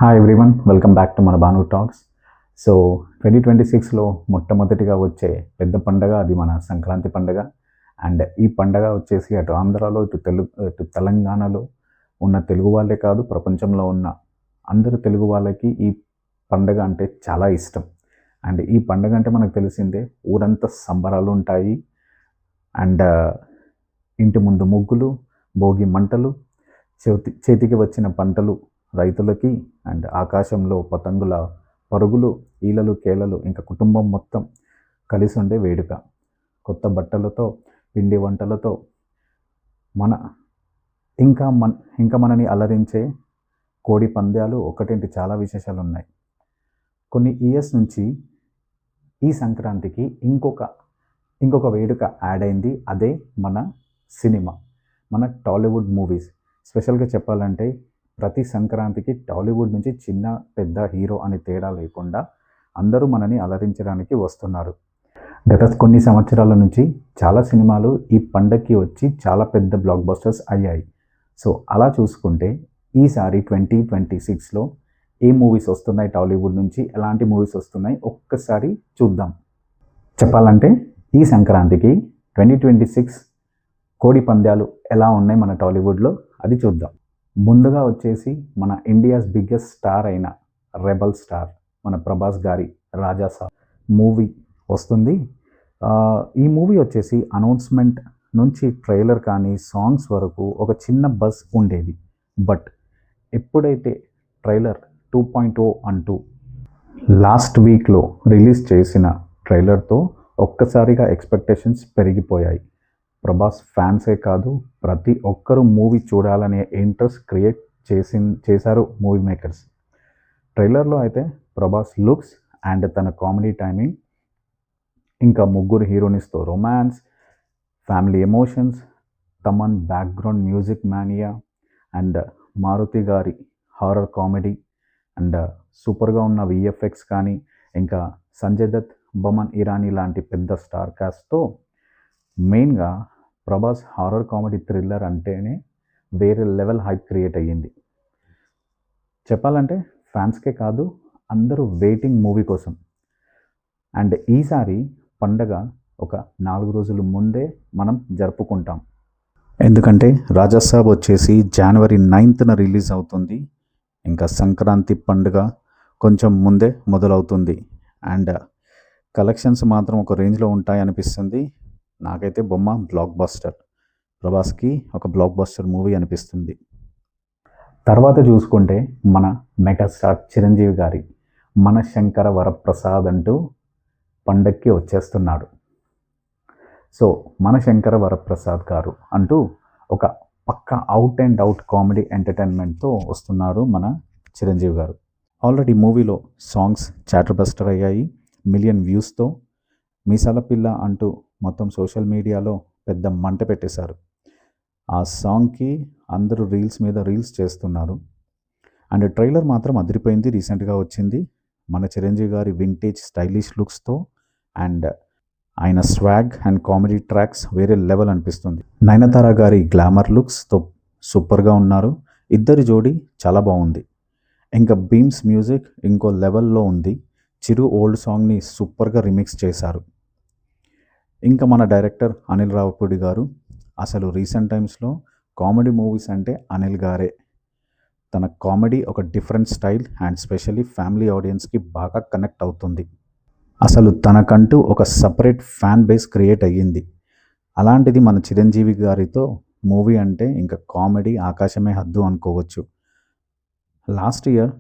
Hi everyone, welcome back to మన Banu talks. So 2026లో మొట్టమొదటిగా వచ్చే పెద్ద పండగ అది మన సంక్రాంతి పండగ. అండ్ ఈ పండగ వచ్చేసి అటు ఆంధ్రాలో ఇటు తెలంగాణలో ఉన్న తెలుగు వాళ్ళే కాదు, ప్రపంచంలో ఉన్న అందరు తెలుగు వాళ్ళకి ఈ పండగ అంటే చాలా ఇష్టం. అండ్ ఈ పండగ అంటే మనకు తెలిసిందే, ఊరంతా సంబరాలు ఉంటాయి. అండ్ ఇంటి ముందు ముగ్గులు, భోగి మంటలు, చేతికి వచ్చిన పంటలు రైతులకి, అండ్ ఆకాశంలో పతంగుల పరుగులు, ఈలలు కేలలు, ఇంకా కుటుంబం మొత్తం కలిసి ఉండే వేడుక. కొత్త బట్టలతో, పిండి వంటలతో మన ఇంకా మనని అలరించే కోడి పందాలు ఒకటేంటి, చాలా విశేషాలు ఉన్నాయి. కొన్ని ఇయర్స్ నుంచి ఈ సంక్రాంతికి ఇంకొక వేడుక యాడ్ అయింది. అదే మన సినిమా, మన టాలీవుడ్ మూవీస్. స్పెషల్గా చెప్పాలంటే ప్రతి సంక్రాంతికి టాలీవుడ్ నుంచి చిన్న పెద్ద హీరో అని తేడా లేకుండా అందరూ మనని అలరించడానికి వస్తున్నారు. గత కొన్ని సంవత్సరాల నుంచి చాలా సినిమాలు ఈ పండగకి వచ్చి చాలా పెద్ద బ్లాక్ బస్టర్స్ అయ్యాయి. సో అలా చూసుకుంటే ఈసారి 2026లో ఏ మూవీస్ వస్తున్నాయి, టాలీవుడ్ నుంచి ఎలాంటి మూవీస్ వస్తున్నాయి ఒక్కసారి చూద్దాం. చెప్పాలంటే ఈ సంక్రాంతికి 2026 కోడి పందాలు ఎలా ఉన్నాయి మన టాలీవుడ్లో, అది చూద్దాం. ముందుగా వచ్చేసి మన ఇండియాస్ బిగ్గెస్ట్ స్టార్ అయిన రెబల్ స్టార్ మన ప్రభాస్ గారి రాజాసాబ్ మూవీ వస్తుంది. ఈ మూవీ వచ్చేసి అనౌన్స్మెంట్ నుంచి ట్రైలర్ కానీ సాంగ్స్ వరకు ఒక చిన్న బస్ ఉండేది. బట్ ఎప్పుడైతే ట్రైలర్ 2.0 అంటూ లాస్ట్ వీక్లో రిలీజ్ చేసిన ట్రైలర్తో ఒక్కసారిగా ఎక్స్పెక్టేషన్స్ పెరిగిపోయాయి. ప్రభాస్ ఫ్యాన్సే కాదు, ప్రతి ఒక్కరూ మూవీ చూడాలనే ఇంట్రెస్ట్ క్రియేట్ చేశారు మూవీ మేకర్స్. ట్రైలర్లో అయితే ప్రభాస్ లుక్స్ అండ్ తన కామెడీ టైమింగ్, ఇంకా ముగ్గురు హీరోయిన్స్తో romance, family emotions, Thaman background music mania, and Maruthi గారి హారర్ కామెడీ, అండ్ సూపర్గా ఉన్న విఎఫ్ఎక్స్ కానీ, ఇంకా సంజయ్ దత్, బమన్ ఇరానీ లాంటి పెద్ద స్టార్ కాస్ట్తో మెయిన్గా ప్రభాస్ హారర్ కామెడీ థ్రిల్లర్ అంటేనే వేరే లెవెల్ హైప్ క్రియేట్ అయ్యింది. చెప్పాలంటే ఫ్యాన్స్కే కాదు, అందరూ వెయిటింగ్ మూవీ కోసం. అండ్ ఈసారి పండగ ఒక 4 రోజుల ముందే మనం జరుపుకుంటాం. ఎందుకంటే రాజాసాబ్ వచ్చేసి January 9th రిలీజ్ అవుతుంది. ఇంకా సంక్రాంతి పండుగ కొంచెం ముందే మొదలవుతుంది. అండ్ కలెక్షన్స్ మాత్రం ఒక రేంజ్లో ఉంటాయి అనిపిస్తుంది. నాకైతే బొమ్మ బ్లాక్ బస్టర్, ప్రభాస్కి ఒక బ్లాక్ బస్టర్ మూవీ అనిపిస్తుంది. తర్వాత చూసుకుంటే మన మెగాస్టార్ చిరంజీవి గారి మన శంకర వరప్రసాద్ అంటూ పండక్కి వచ్చేస్తున్నాడు. సో మన శంకర వరప్రసాద్ గారు అంటూ ఒక పక్క అవుట్ అండ్ అవుట్ కామెడీ ఎంటర్టైన్మెంట్తో వస్తున్నారు మన చిరంజీవి గారు. ఆల్రెడీ మూవీలో సాంగ్స్ చాటర్ బస్టర్ అయ్యాయి మిలియన్ వ్యూస్తో. మీసాల పిల్ల అంటూ మొత్తం సోషల్ మీడియాలో పెద్ద మంట పెట్టేశారు. ఆ సాంగ్కి అందరూ రీల్స్ మీద రీల్స్ చేస్తున్నారు. అండ్ ట్రైలర్ మాత్రం అదిరిపోయింది, రీసెంట్గా వచ్చింది. మన చిరంజీవి గారి వింటేజ్ స్టైలిష్ లుక్స్తో అండ్ ఆయన స్వాగ్ అండ్ కామెడీ ట్రాక్స్ వేరే లెవెల్ అనిపిస్తుంది. నయనతార గారి గ్లామర్ లుక్స్తో సూపర్గా ఉన్నారు. ఇద్దరి జోడీ చాలా బాగుంది. ఇంకా బీమ్స్ మ్యూజిక్ ఇంకో లెవెల్లో ఉంది. చిరు ఓల్డ్ సాంగ్ని సూపర్గా రిమిక్స్ చేశారు. ఇంకా మన డైరెక్టర్ అనిల్ రావిపూడి గారు, అసలు రీసెంట్ టైమ్స్లో కామెడీ మూవీస్ అంటే అనిల్ గారే. తన కామెడీ ఒక different style and specially family ఆడియన్స్కి బాగా కనెక్ట్ అవుతుంది. అసలు తనకంటూ ఒక సపరేట్ ఫ్యాన్ బేస్ క్రియేట్ అయ్యింది. అలాంటిది మన చిరంజీవి గారితో మూవీ అంటే ఇంకా కామెడీ ఆకాశమే హద్దు అనుకోవచ్చు. లాస్ట్ ఇయర్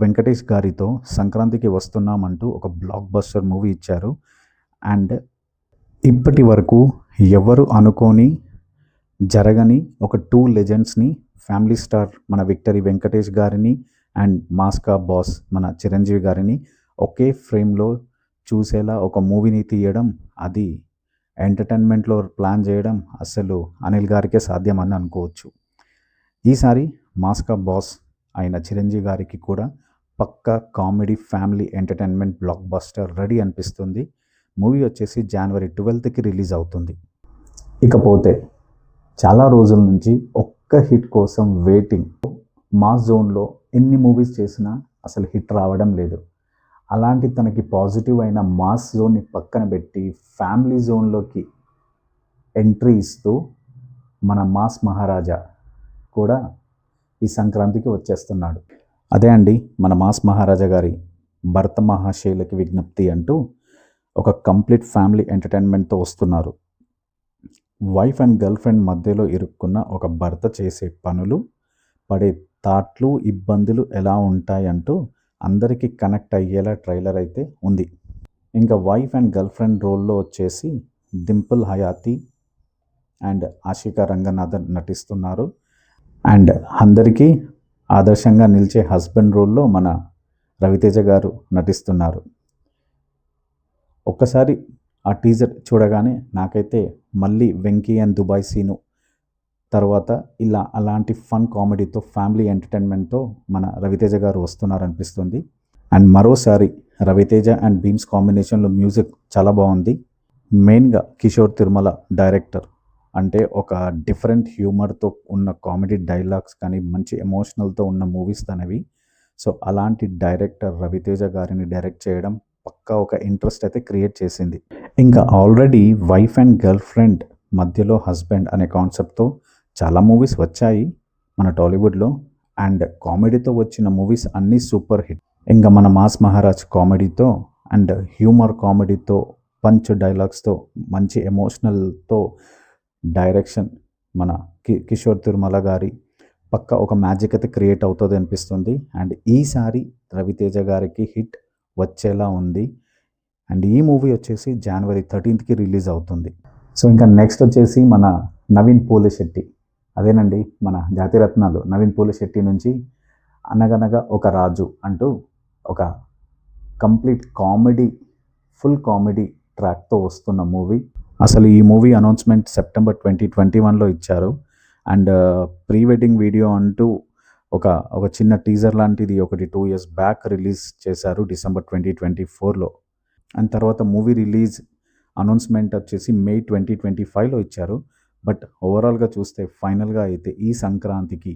వెంకటేష్ గారితో సంక్రాంతికి వస్తున్నామంటూ ఒక బ్లాక్ బస్టర్ మూవీ ఇచ్చారు. అండ్ ఇప్పటి వరకు ఎవరు అనుకోని జరగని ఒక 2 లెజెండ్స్ని, ఫ్యామిలీ స్టార్ మన విక్టరీ వెంకటేష్ గారిని అండ్ మాస్కా బాస్ మన చిరంజీవి గారిని ఒకే ఫ్రేమ్లో చూసేలా ఒక మూవీని తీయడం, అది ఎంటర్టైన్మెంట్లో ప్లాన్ చేయడం అసలు అనిల్ గారికే సాధ్యమని అనుకోవచ్చు. ఈసారి మాస్కా బాస్ అయిన చిరంజీవి గారికి కూడా పక్కా comedy family entertainment blockbuster ready అనిపిస్తుంది. మూవీ వచ్చేసి January 12th రిలీజ్ అవుతుంది. ఇకపోతే చాలా రోజుల నుంచి ఒక్క హిట్ కోసం వెయిటింగ్ మాస్ జోన్లో ఎన్ని మూవీస్ చేసినా అసలు హిట్ రావడం లేదు. అలాంటి తనకి పాజిటివ్ అయిన మాస్ జోన్ని పక్కన పెట్టి ఫ్యామిలీ జోన్లోకి ఎంట్రీ ఇస్తూ మన మాస్ మహారాజా కూడా ఈ సంక్రాంతికి వచ్చేస్తున్నాడు. అదే అండి మన మాస్ మహారాజా గారి భర్త మహాశైలకి విజ్ఞప్తి అంటూ ఒక కంప్లీట్ ఫ్యామిలీ ఎంటర్టైన్మెంట్తో వస్తున్నారు. వైఫ్ అండ్ గర్ల్ ఫ్రెండ్ మధ్యలో ఇరుక్కున్న ఒక భర్త చేసే పనులు, పడే తాట్లు, ఇబ్బందులు ఎలా ఉంటాయంటూ అందరికీ కనెక్ట్ అయ్యేలా ట్రైలర్ అయితే ఉంది. ఇంకా వైఫ్ అండ్ గర్ల్ ఫ్రెండ్ రోల్లో వచ్చేసి డింపుల్ హయాతి అండ్ ఆషికా రంగనాథన్ నటిస్తున్నారు. అండ్ అందరికీ ఆదర్శంగా నిలిచే హస్బెండ్ రోల్లో మన రవితేజ గారు నటిస్తున్నారు. ఒక్కసారి ఆ టీజర్ చూడగానే నాకైతే మళ్ళీ వెంకీ అండ్ దుబాయ్ సీను తర్వాత ఇలా అలాంటి ఫన్ కామెడీతో ఫ్యామిలీ ఎంటర్టైన్మెంట్తో మన రవితేజ గారు వస్తున్నారనిపిస్తుంది. అండ్ మరోసారి రవితేజ అండ్ బీమ్స్ కాంబినేషన్లో మ్యూజిక్ చాలా బాగుంది. మెయిన్గా కిషోర్ తిరుమల డైరెక్టర్ అంటే ఒక డిఫరెంట్ హ్యూమర్తో ఉన్న కామెడీ డైలాగ్స్ కానీ మంచి ఎమోషనల్తో ఉన్న మూవీస్ తనవి. సో అలాంటి డైరెక్టర్ రవితేజ గారిని డైరెక్ట్ చేయడం పక్కా ఒక ఇంట్రెస్ట్ అయితే క్రియేట్ చేసింది. ఇంకా already wife and girl friend మధ్యలో హస్బెండ్ అనే కాన్సెప్ట్తో చాలా మూవీస్ వచ్చాయి మన టాలీవుడ్లో. అండ్ కామెడీతో వచ్చిన మూవీస్ అన్నీ సూపర్ హిట్. ఇంకా మన మాస్ మహారాజ్ కామెడీతో అండ్ హ్యూమర్ కామెడీతో పంచ్ డైలాగ్స్తో మంచి ఎమోషనల్తో డైరెక్షన్ మన కిషోర్ తిరుమల గారి పక్క ఒక మ్యాజిక్ అయితే క్రియేట్ అవుతుంది అనిపిస్తుంది. అండ్ ఈసారి రవితేజ గారికి హిట్ వచ్చేలా ఉంది. అండ్ ఈ మూవీ వచ్చేసి January 13th రిలీజ్ అవుతుంది. సో ఇంకా నెక్స్ట్ వచ్చేసి మన నవీన్ పోలిశెట్టి, అదేనండి మన జాతిరత్నాలు నవీన్ పోలిశెట్టి నుంచి అనగనగా ఒక రాజు అంటూ ఒక కంప్లీట్ కామెడీ, ఫుల్ కామెడీ ట్రాక్తో వస్తున్న మూవీ. అసలు ఈ మూవీ అనౌన్స్మెంట్ September 2021లో ఇచ్చారు. అండ్ ప్రీ వెడ్డింగ్ వీడియో అంటూ ఒక చిన్న టీజర్ లాంటిది ఒకటి 2 years బ్యాక్ రిలీజ్ చేశారు December 2024లో. అండ్ తర్వాత మూవీ రిలీజ్ అనౌన్స్మెంట్ వచ్చేసి May 2025లో ఇచ్చారు. బట్ ఓవరాల్గా చూస్తే ఫైనల్గా అయితే ఈ సంక్రాంతికి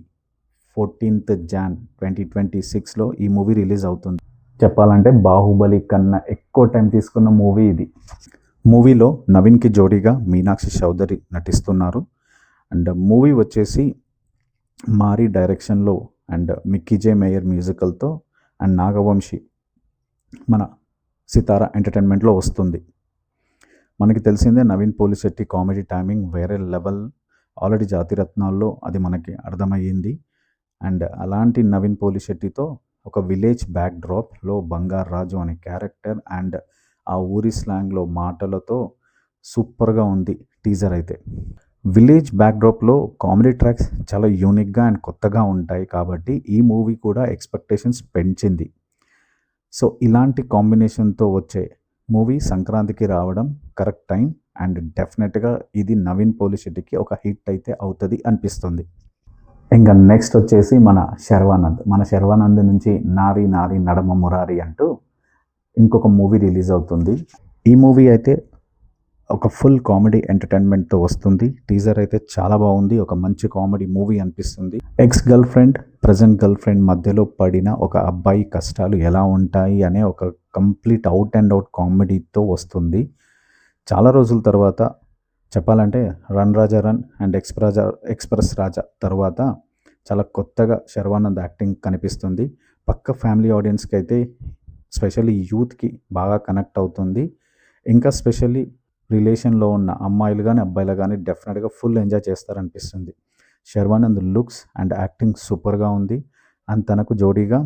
14th Jan 2026లో ఈ మూవీ రిలీజ్ అవుతుంది. చెప్పాలంటే బాహుబలి కన్నా ఎక్కువ టైం తీసుకున్న మూవీ ఇది. మూవీలో నవీన్కి జోడీగా మీనాక్షి చౌదరి నటిస్తున్నారు. అండ్ మూవీ వచ్చేసి మారీ డైరెక్షన్లో అండ్ మిక్కీ జే మేయర్ మ్యూజికల్తో అండ్ నాగవంశి మన సితారా ఎంటర్టైన్మెంట్లో వస్తుంది. మనకి తెలిసిందే నవీన్ పోలిశెట్టి కామెడీ టైమింగ్ వేరే లెవెల్. ఆల్రెడీ జాతిరత్నాల్లో అది మనకి అర్థమయ్యింది. అండ్ అలాంటి నవీన్ పోలిశెట్టితో ఒక విలేజ్ బ్యాక్ డ్రాప్లో బంగారు రాజు అనే క్యారెక్టర్ అండ్ ఆ ఊరి స్లాంగ్లో మాటలతో సూపర్గా ఉంది టీజర్ అయితే. విలేజ్ బ్యాక్డ్రాప్లో కామెడీ ట్రాక్స్ చాలా యూనిక్గా అండ్ కొత్తగా ఉంటాయి కాబట్టి ఈ మూవీ కూడా ఎక్స్పెక్టేషన్స్ పెంచింది. సో ఇలాంటి కాంబినేషన్తో వచ్చే మూవీ సంక్రాంతికి రావడం కరెక్ట్ టైం. అండ్ డెఫినెట్గా ఇది నవీన్ పోలిశెట్టికి ఒక హిట్ అయితే అవుతుంది అనిపిస్తుంది. ఇంకా నెక్స్ట్ వచ్చేసి మన శర్వానంద్ నుంచి నారీ నారీ నడమ మురారి అంటూ ఇంకొక మూవీ రిలీజ్ అవుతుంది. ఈ మూవీ అయితే ఒక ఫుల్ కామెడీ ఎంటర్టైన్మెంట్తో వస్తుంది. టీజర్ అయితే చాలా బాగుంది. ఒక మంచి కామెడీ మూవీ అనిపిస్తుంది. Ex girlfriend present girlfriend మధ్యలో పడిన ఒక అబ్బాయి కష్టాలు ఎలా ఉంటాయి అనే ఒక కంప్లీట్ అవుట్ అండ్ అవుట్ కామెడీతో వస్తుంది. చాలా రోజుల తర్వాత చెప్పాలంటే run Raja run and express Raja తర్వాత చాలా కొత్తగా శర్వానంద్ యాక్టింగ్ కనిపిస్తుంది. పక్క ఫ్యామిలీ ఆడియన్స్కి అయితే స్పెషల్లీ యూత్కి బాగా కనెక్ట్ అవుతుంది. ఇంకా స్పెషల్లీ రిలేషన్లో ఉన్న అమ్మాయిలు కానీ అబ్బాయిలు కానీ డెఫినెట్గా ఫుల్ ఎంజాయ్ చేస్తారనిపిస్తుంది. శర్వానంద్ లుక్స్ అండ్ యాక్టింగ్ సూపర్గా ఉంది. అండ్ తనకు జోడీగా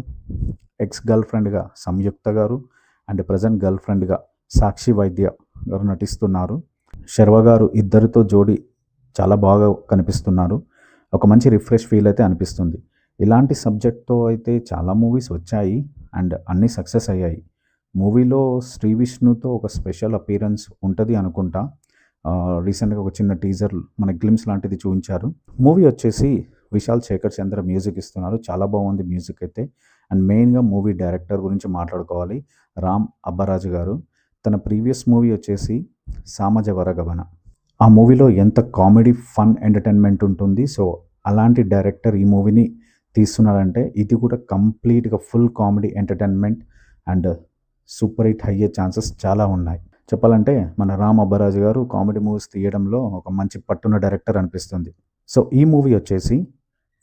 ఎక్స్ గర్ల్ ఫ్రెండ్గా సంయుక్త గారు అండ్ ప్రజెంట్ గర్ల్ ఫ్రెండ్గా సాక్షి వైద్య గారు నటిస్తున్నారు. శర్వ గారు ఇద్దరితో జోడీ చాలా బాగా కనిపిస్తున్నారు. ఒక మంచి రిఫ్రెష్ ఫీల్ అయితే అనిపిస్తుంది. ఇలాంటి సబ్జెక్ట్తో అయితే చాలా మూవీస్ వచ్చాయి అండ్ అన్నీ సక్సెస్ అయ్యాయి. మూవీలో శ్రీ విష్ణుతో ఒక స్పెషల్ అపీరెన్స్ ఉంటుంది అనుకుంటా. రీసెంట్గా ఒక చిన్న టీజర్ మన గ్లిమ్స్ లాంటిది చూపించారు. మూవీ వచ్చేసి విశాల్ శేఖర్ చంద్ర మ్యూజిక్ ఇస్తున్నారు. చాలా బాగుంది మ్యూజిక్ అయితే. అండ్ మెయిన్గా మూవీ డైరెక్టర్ గురించి మాట్లాడుకోవాలి. రామ్ అబ్బరాజు గారు. తన ప్రీవియస్ మూవీ వచ్చేసి సామజ వరగమన. ఆ మూవీలో ఎంత కామెడీ ఫన్ ఎంటర్టైన్మెంట్ ఉంటుంది. సో అలాంటి డైరెక్టర్ ఈ మూవీని తీస్తున్నారంటే ఇది కూడా కంప్లీట్గా full comedy entertainment and super hit అయ్యే ఛాన్సెస్ చాలా ఉన్నాయి. చెప్పాలంటే మన రామ్ అబ్బరాజు గారు కామెడీ మూవీస్ తీయడంలో ఒక మంచి పట్టున్న డైరెక్టర్ అనిపిస్తుంది. సో ఈ మూవీ వచ్చేసి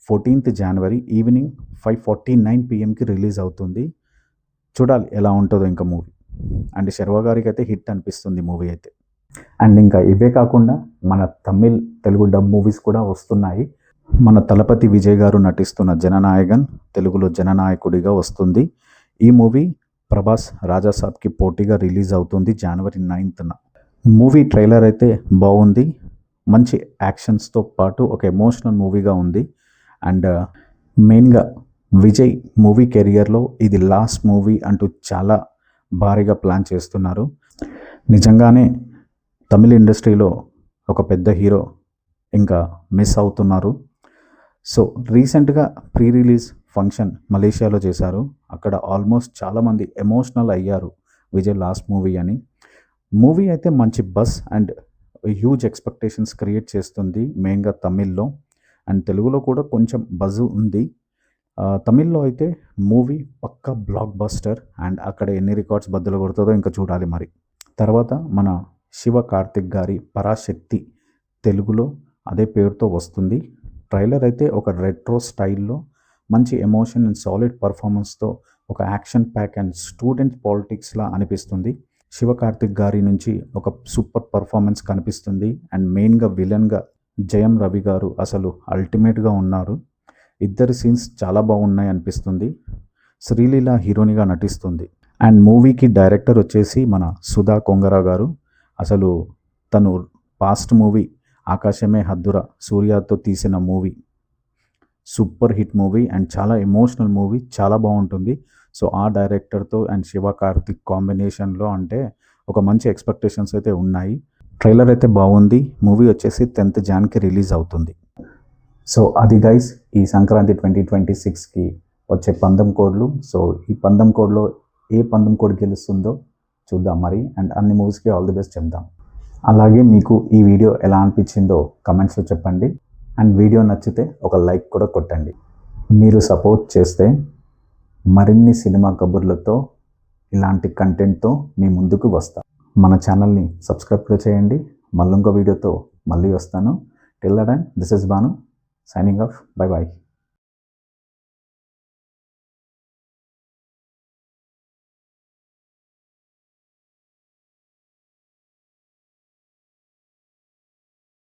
14th January ఈవినింగ్ 5:49 PMకి రిలీజ్ అవుతుంది. చూడాలి ఎలా ఉంటుందో ఇంకా మూవీ. అండ్ శర్వా గారికి అయితే హిట్ అనిపిస్తుంది మూవీ అయితే. అండ్ ఇంకా ఇవే కాకుండా మన తమిళ్ తెలుగు డబ్ మూవీస్ కూడా వస్తున్నాయి. మన తలపతి విజయ్ గారు నటిస్తున్న జననాయకన్ తెలుగులో జననాయకుడిగా వస్తుంది. ఈ మూవీ ప్రభాస్ రాజాసాబ్కి పోటీగా రిలీజ్ అవుతుంది January 9th. మూవీ ట్రైలర్ అయితే బాగుంది, మంచి యాక్షన్స్తో పాటు ఒక ఎమోషనల్ మూవీగా ఉంది. అండ్ మెయిన్గా విజయ్ మూవీ కెరియర్లో ఇది లాస్ట్ మూవీ అంటూ చాలా భారీగా ప్లాన్ చేస్తున్నారు. నిజంగానే తమిళ ఇండస్ట్రీలో ఒక పెద్ద హీరో ఇంకా మిస్ అవుతున్నారు. సో రీసెంట్గా ప్రీ రిలీజ్ ఫంక్షన్ మలేషియాలో చేశారు. అక్కడ ఆల్మోస్ట్ చాలామంది ఎమోషనల్ అయ్యారు విజయ్ లాస్ట్ మూవీ అని. మూవీ అయితే మంచి bus and huge expectations create చేస్తుంది మెయిన్గా తమిళ్లో. అండ్ తెలుగులో కూడా కొంచెం బజ్ ఉంది. తమిళ్లో అయితే మూవీ పక్కా బ్లాక్ బస్టర్. అండ్ అక్కడ ఎన్ని రికార్డ్స్ బద్దలు కొడుతుందో ఇంకా చూడాలి మరి. తర్వాత మన శివ కార్తిక్ గారి పరాశక్తి తెలుగులో అదే పేరుతో వస్తుంది. ట్రైలర్ అయితే ఒక రెట్రో స్టైల్లో మంచి ఎమోషన్ అండ్ సాలిడ్ పర్ఫార్మెన్స్తో ఒక యాక్షన్ ప్యాక్ అండ్ స్టూడెంట్ పాలిటిక్స్లా అనిపిస్తుంది. శివ కార్తిక్ గారి నుంచి ఒక సూపర్ పర్ఫార్మెన్స్ కనిపిస్తుంది. అండ్ మెయిన్గా విలన్గా జయం రవి గారు అసలు అల్టిమేట్గా ఉన్నారు. ఇద్దరి సీన్స్ చాలా బాగున్నాయి అనిపిస్తుంది. శ్రీలీల హీరోనిగా నటిస్తుంది. అండ్ మూవీకి డైరెక్టర్ వచ్చేసి మన సుధా కొంగరా గారు. అసలు తను పాస్ట్ మూవీ ఆకాశమే హద్దురా సూర్యతో తీసిన movie super hit movie and చాలా ఎమోషనల్ మూవీ, చాలా బాగుంటుంది. సో ఆ డైరెక్టర్తో అండ్ శివ కార్తిక్ కాంబినేషన్లో అంటే ఒక మంచి ఎక్స్పెక్టేషన్స్ అయితే ఉన్నాయి. ట్రైలర్ అయితే బాగుంది. మూవీ వచ్చేసి 10th January రిలీజ్ అవుతుంది. సో అది గైస్ ఈ సంక్రాంతి 2026కి వచ్చే పందెం కోడ్లు. సో ఈ పందెం కోడ్లో ఏ పందెం కోడ్ గెలుస్తుందో చూద్దాం మరి. అండ్ అన్ని మూవీస్కి ఆల్ ది బెస్ట్ చెప్దాం. అలాగే మీకు ఈ వీడియో ఎలా అనిపించిందో కమెంట్స్లో చెప్పండి. అండ్ వీడియో నచ్చితే ఒక లైక్ కూడా కొట్టండి. మీరు సపోర్ట్ చేస్తే మరిన్ని సినిమా కబుర్లతో ఇలాంటి కంటెంట్తో మీ ముందుకు వస్తాం. మన ఛానల్ని సబ్స్క్రైబ్ చేయండి. మళ్ళీ ఇంకో వీడియోతో మళ్ళీ వస్తాను. Till then this is Banu signing off. Bye bye.